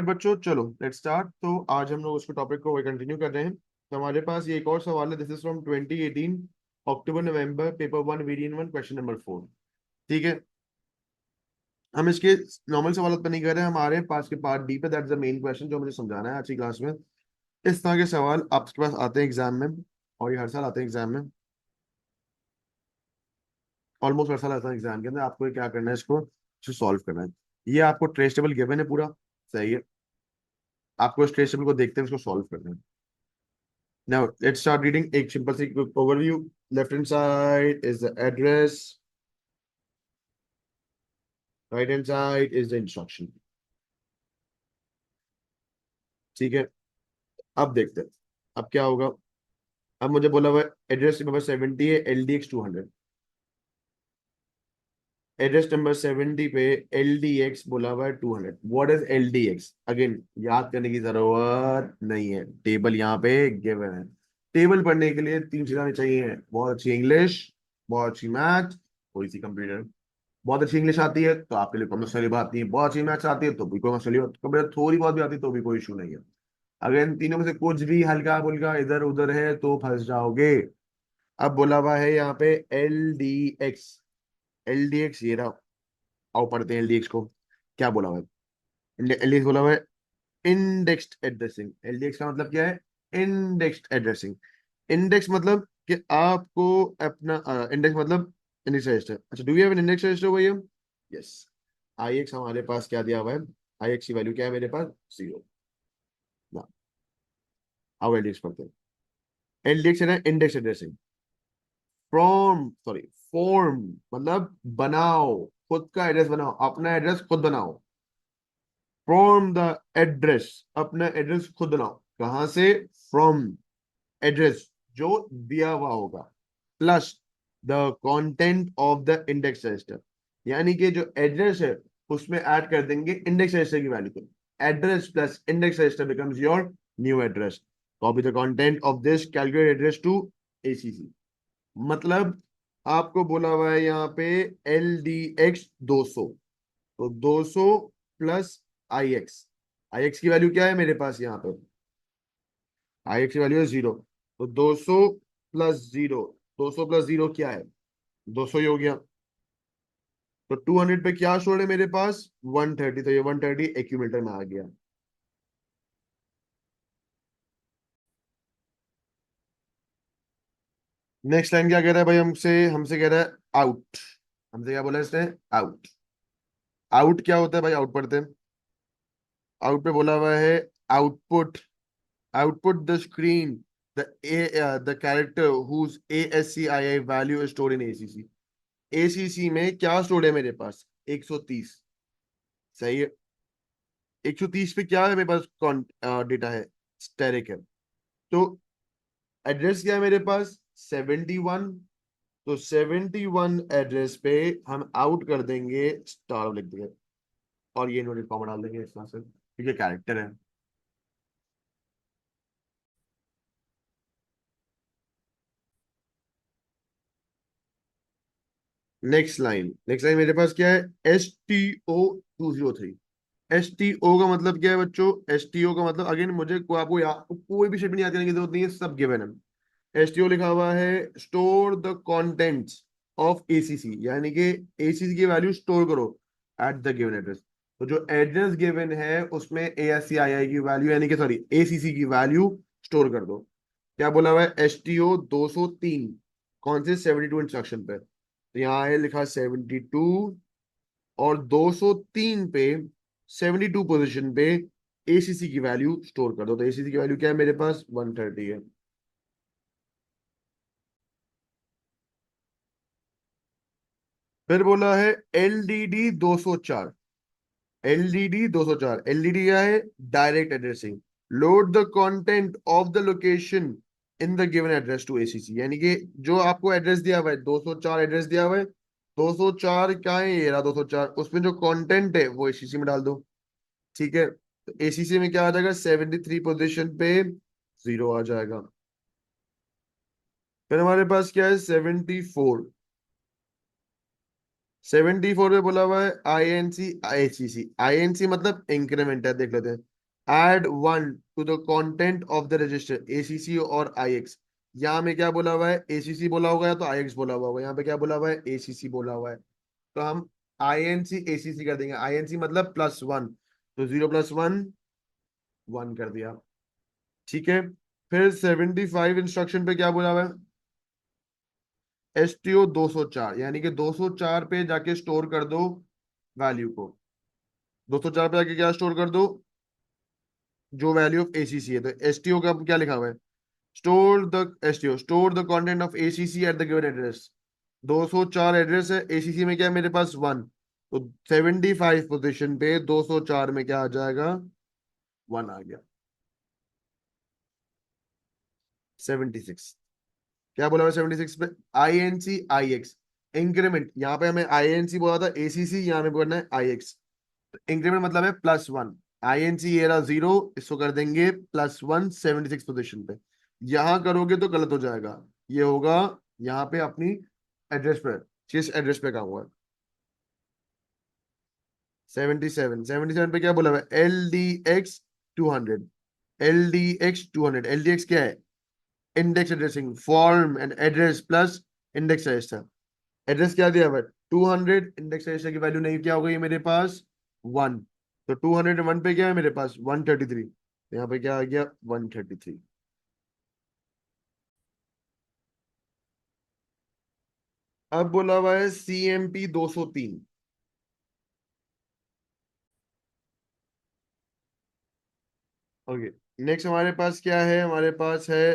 बच्चों, चलो let's start. तो आज हम लोग उसके टॉपिक को कंटिन्यू कर रहे हैं। तो हमारे पास ये एक और सवाल है। This is from 2018 October November, paper 1 वीडियन 1 question number 4। ठीक है, हम इसके नॉर्मल सवाल पर नहीं कर रहे हैं, हमारे पास के पार्ट डी पे। दैट्स द मेन क्वेश्चन जो मुझे समझाना है आज की क्लास में। इस तरह के सवाल आपके पास आते हैं एग्जाम में, और ये हर साल आते हैं एग्जाम में। ऑलमोस्ट हर साल आता है एग्जाम के अंदर। आपको ये क्या करना है, इसको सॉल्व करना है। ये आपको ट्रेस टेबल गिवन है पूरा, सही है। आपको इस ट्रेस टेबल को देखते हैं उसको सॉल्व करना है। Now let's start reading. एक simple C quick overview. Left hand side is the address. Right hand side is the instruction. ठीक है, अब देखते हैं अब क्या होगा। अब मुझे बोला हुआ एड्रेस नंबर 70 है, LDX 200। एड्रेस नंबर 70 पे LDX बोला हुआ है 200। What is LDX? अगेन याद करने की जरूरत नहीं है, टेबल यहाँ पे गिवन है। टेबल पढ़ने के लिए तीन चीजें आनी चाहिए: बहुत अच्छी इंग्लिश, बहुत अच्छी मैथ, थोड़ी सी कंप्यूटर। बहुत अच्छी इंग्लिश आती है तो आपके लिए कोई मसली बात नहीं है, बहुत अच्छी मैथ्स आती है तो भी कोई मसली बात, कंप्यूटर थोड़ी बहुत भी आती है तो भी कोई इशू नहीं है। अगर इन तीनों में से कुछ भी हल्का फुल्का इधर उधर है तो फंस जाओगे। अब बोला हुआ है यहाँ पे LDX। LDX ये रहा, आओ पढ़ते हैं LDX को। क्या बोला हुआ है? LDX बोला हुआ है इंडेक्स्ड एड्रेसिंग। LDX का मतलब क्या है? Indexed addressing. इंडेक्स मतलब कि आपको अपना इंडेक्स मतलब इंडेक्स रजिस्टर। अच्छा, do you have an index register भैया? यस। IX हमारे पास क्या दिया हुआ है? IX की वैल्यू क्या है मेरे पास? 0 ना। अब LDX पढ़ते हैं। LDX है ना index addressing. From sorry form मतलब बनाओ, खुद का एड्रेस बनाओ, अपना एड्रेस खुद बनाओ। फ्रॉम द एड्रेस, अपना एड्रेस खुद बनाओ। कहां से? फ्रॉम एड्रेस जो दिया हुआ होगा, plus the content of the index register. यानी कि जो एड्रेस है उसमें ऐड कर देंगे इंडेक्स रजिस्टर की वैल्यू को। Address plus index register becomes your new address. Copy the content of this calculate address to ACC। मतलब आपको बोला हुआ है यहाँ पे LDX 200, तो 200 प्लस IX। IX की वैल्यू क्या है मेरे पास यहाँ पे? IX की वैल्यू है 0। तो 200 प्लस 0, 200 प्लस 0 क्या है? 200 ही हो गया। तो 200 पे क्या छोड़े मेरे पास? 130। तो ये 130 एक्यूमुलेटर में आ गया। नेक्स्ट लाइन क्या कह रहा है भाई? हमसे हमसे कह रहा है आउट। हमसे क्या बोला है इसने? आउट। आउट क्या होता है भाई? आउट पढ़ते हैं। आउट पे बोला हुआ है output, output the screen the character whose ASCII value store in ACC। ACC में क्या स्टोर है मेरे पास? 130। सही है। 130 पे क्या है मेरे पास? डेटा है, स्टेरिक है। तो एड्रेस क्या है मेरे पास? 71। तो 71 एड्रेस पे हम आउट कर देंगे, स्टार लिख देंगे, और ये इन्वर्टेड कॉमा डाल देंगे इस तरह से क्योंकि कैरेक्टर है। नेक्स्ट लाइन मेरे पास क्या है? STO 203। STO का मतलब क्या है बच्चों? STO का मतलब अगेन मुझे आपको कोई भी शिट नहीं याद करने की जरूरत नहीं है, सब गिवन है। STO लिखा हुआ है store the contents of ACC, यानी कि ACC की वैल्यू स्टोर करो एट द गिवन एड्रेस। तो जो एड्रेस गिवन है उसमें ASCII की वैल्यू, यानी कि सॉरी ACC की वैल्यू स्टोर कर दो। क्या बोला हुआ है? STO 203 कौन से? 72 इंस्ट्रक्शन पे। तो यहाँ है लिखा 72, और 203 पे 72 पोजीशन पे ACC की वैल्यू स्टोर कर दो। तो ACC की वैल्यू क्या है मेरे पास? 130 है। फिर बोला है LDD 204। LDD 204 क्या है? Direct addressing. Load the content of the location in the given address to ACC। यानी कि जो आपको एड्रेस दिया हुआ है, 204 एड्रेस दिया हुआ है, 204 क्या है? ये रहा 204। उसमें जो कंटेंट है वो ACC में डाल दो। ठीक है, तो ACC में क्या आ जाएगा? 73 पोजीशन पे 0 आ जाएगा। फिर हमारे पास क्या है? 74। 74 में बोला हुआ है INC IHCC। INC मतलब इंक्रीमेंट है, देख लेते हैं। Add one to the content of the register ACC और आईएक्स। यहाँ में क्या बोला हुआ है, एसीसी बोला होगा या तो आईएक्स बोला हुआ होगा। यहाँ पे क्या बोला हुआ है, एसीसी बोला हुआ है। तो हम आईएनसी एसीसी कर देंगे। आईएनसी मतलब +1, तो 0 + 1 1 कर दिया। ठीक है। फिर 75 इंस्ट्रक्शन पे क्या बोला हुआ है, एसटीओ 204, यानी कि 204 पे जाके स्टोर कर दो वैल्यू को। 204 पे जाके क्या स्टोर कर दो, जो वैल्यू ऑफ एसीसी है। तो एसटीओ का क्या लिखा हुआ है, store the content of ACC at the given address. 204 address है, एसीसी में क्या है मेरे पास 1, तो 75 पोजीशन पे 204 में क्या आ जाएगा, 1 आ गया। 76 क्या बोला हुआ 76 पे, आईएनसी आईएक्स इंक्रीमेंट। यहाँ पे हमें आईएनसी बोला था, एसीसी यहाँ पे बोलना है आईएक्स। इंक्रीमेंट मतलब है +1। आईएनसी ये रहा 0, इसको कर देंगे +1 76 पोजीशन पे। यहां करोगे तो गलत हो जाएगा, ये होगा यहाँ पे अपनी एड्रेस पे, किस एड्रेस पे काम हुआ है। 77 पे क्या बोला हुआ है, LDX 200। LDX क्या है, index addressing form and address plus index register. Address क्या दिया हुआ है 200, इंडेक्स रजिस्टर की वैल्यू नहीं क्या हो गई मेरे पास 1, तो 201 पे क्या है मेरे पास 133, तो यहाँ पे क्या आ गया 133। अब बोला हुआ है CMP 203। ओके, नेक्स्ट हमारे पास क्या है, हमारे पास है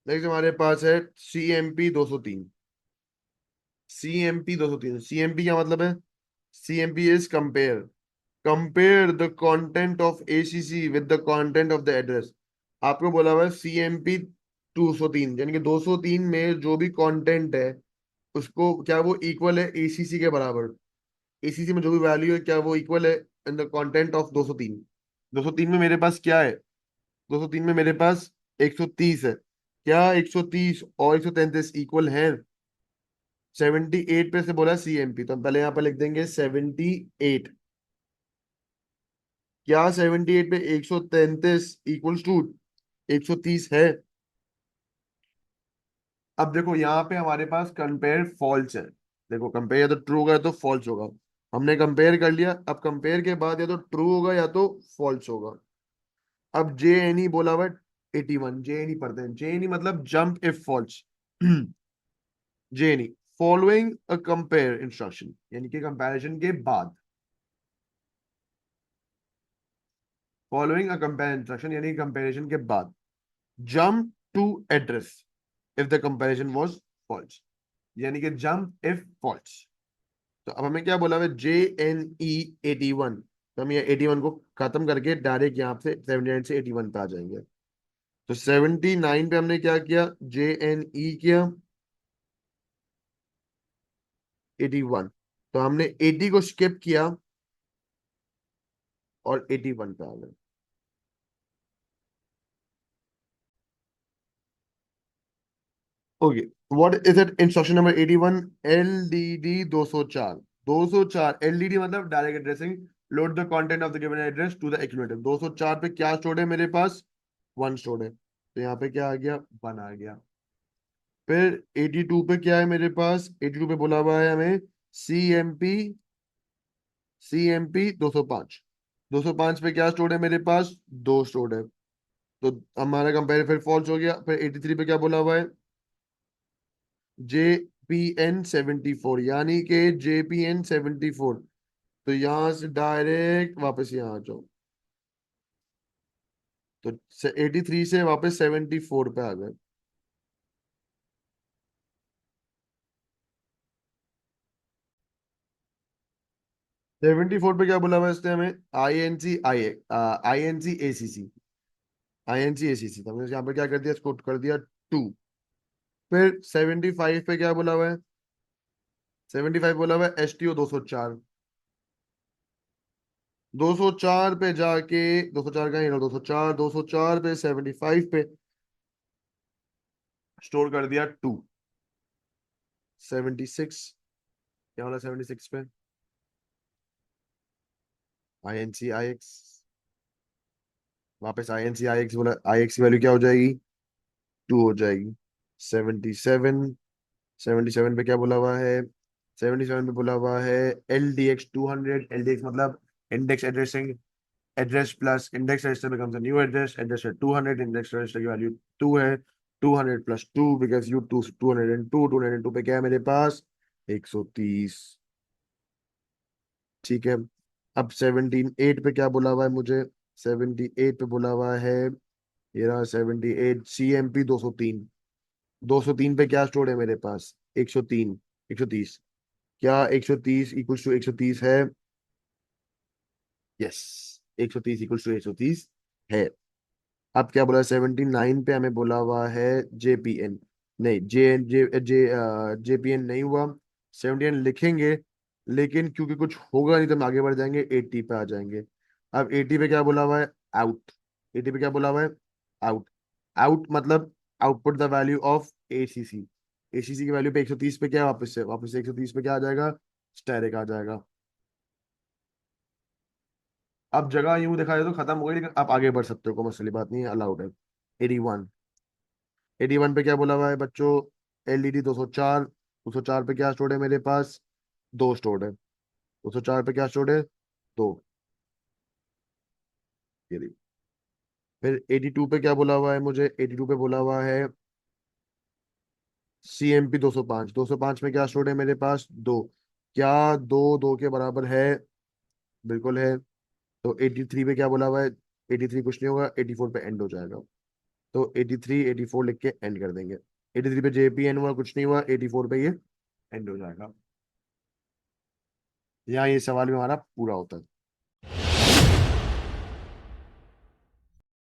नेक्स्ट हमारे पास है CMP 203। CMP क्या मतलब है, CMP is compare the content of ACC with the content of the address. आपको बोला हुआ है CMP 203, यानी कि 203 में जो भी कंटेंट है उसको क्या वो इक्वल है एसीसी के बराबर। एसीसी में जो भी वैल्यू है क्या वो इक्वल है इन द कंटेंट ऑफ 203। 203 में मेरे पास क्या है, 203 में मेरे पास 130 है। क्या 130 और 133 इक्वल है, 78 पे से बोला CMP, तो हम पहले यहाँ पर लिख देंगे 78। क्या 78 पे 133 इक्वल्स टू 130 है। अब देखो यहाँ पे हमारे पास कंपेयर फॉल्स है। देखो कंपेयर या तो ट्रू होगा या तो फॉल्स होगा। हमने कंपेयर कर लिया, अब कंपेयर के बाद या तो ट्रू होगा या तो फॉल्स होगा। अब JNE बोला हुआ है 81, JNE पढ़ते हैं। JNE मतलब jump if false. JNE following a compare instruction, यानी कि कंपैरिजन के बाद, फॉलोइंग अ कंपेयर इंस्ट्रक्शन यानी कंपैरिजन के बाद, jump to address if the comparison was false, यानी कि जंप इफ फॉल्स। तो अब हमें क्या बोला हुआ है, JNE 81, तो हम ये 81 को खत्म करके डायरेक्ट यहाँ से 79 से 81 पे आ जाएंगे। तो 79 पे हमने क्या किया, JNE किया 81, तो हमने 80 को स्किप किया और 81 पे आ गए। Okay, what is it, instruction number 81, LDD 204। 204 LDD मतलब direct addressing, load the content of the given address to the accumulative. 204 पे क्या स्टोर्ड है मेरे पास, 1 स्टोर्ड है, तो यहाँ पे क्या आ गया 1 आ गया। फिर 82 पे क्या है मेरे पास, 82 पे बोला हुआ है हमें CMP CMP 205। 205 पे क्या स्टोर्ड है मेरे पास, 2 स्टोर्ड है, तो हमारा कंपेयर फिर फॉल्स हो गया। फिर 83 पे क्या बोला हुआ है, JPN 74, यानी कि JPN 74, तो यहां से डायरेक्ट वापस यहाँ आ जाओ, तो 83 से वापस 74 पे आ गए। 74 पे क्या बोला हुआ है इसने हमें, आई एन सी ए सी सी तो हमने यहाँ पे क्या कर दिया, इसको कर दिया 2। फिर 75 पे क्या बोला हुआ है, 75 बोला हुआ है STO 204। 204 पे जाके, 204 का ही ना, 204 पे 75 पे स्टोर कर दिया 2। 76 क्या बोला 76 पे, I N C I x, वापस I N C I x बोला, आई एक्स की वैल्यू क्या हो जाएगी, 2 हो जाएगी। 77, 77 पे क्या बोला हुआ है, 77 पे बोला हुआ है एल डी एक्स 200, एल डी एक्स मतलब index addressing, address plus index register becomes a new address, address है 200, इंडेक्स रजिस्टर की वैल्यू 2 है, 200 प्लस 2 बिकॉज यू 202, 202 पे क्या है मेरे पास, 130। ठीक है। अब 78 पे क्या बोला हुआ है मुझे, 78 पे बोला हुआ है, ये रहा 78, सी एम पी 203, 203 पे क्या स्टोर है मेरे पास, 103, 130, क्या 130 इक्वल्स टू 130 है, यस, 130 इक्वल्स टू 130 है। अब क्या बोला, 79 पे हमें बोला हुआ है जेपीएन, नहीं जे जे जे जेपीएन नहीं हुआ, 79 लिखेंगे, लेकिन क्योंकि कुछ होगा नहीं तो हम आगे बढ़ जाएंगे, 80 पे आ जाएंगे। अब 80 पे क्या बोला हुआ है, आउट, 80 पे क्या बोला हुआ है, आउट, आउट मतलब output the value of ACC, ACC की वैल्यू पे 130 पे क्या है, वापस से 130 पे क्या आ जाएगा, स्टैटिक आ जाएगा। अब जगह यूं देखा जाए तो खत्म हो गई, लेकिन आप आगे बढ़ सकते हो, कोई मसली बात नहीं है, अलाउड है। 81, 81 पे क्या बोला हुआ है बच्चों, एलईडी 204, 204 पे क्या स्टोर्ड है मेरे पास, दो स्टोर्ड है, 204 पे क्या स्टोर्ड है, दो, ये देखिए। फिर 82 पे क्या बोला हुआ है मुझे, 82 पे बोला हुआ है सी एम पी 205, 205 में क्या स्टोर्ड है मेरे पास, दो, क्या दो दो के बराबर है, बिल्कुल है। तो 83 पे क्या बोला हुआ है, 83 कुछ नहीं होगा, 84 पे एंड हो जाएगा, तो 83 84 लिख के एंड कर देंगे। 83 पे जेपी एंड हुआ, कुछ नहीं हुआ, 84 पे ये एंड हो जाएगा। यहाँ ये सवाल भी हमारा पूरा होता है।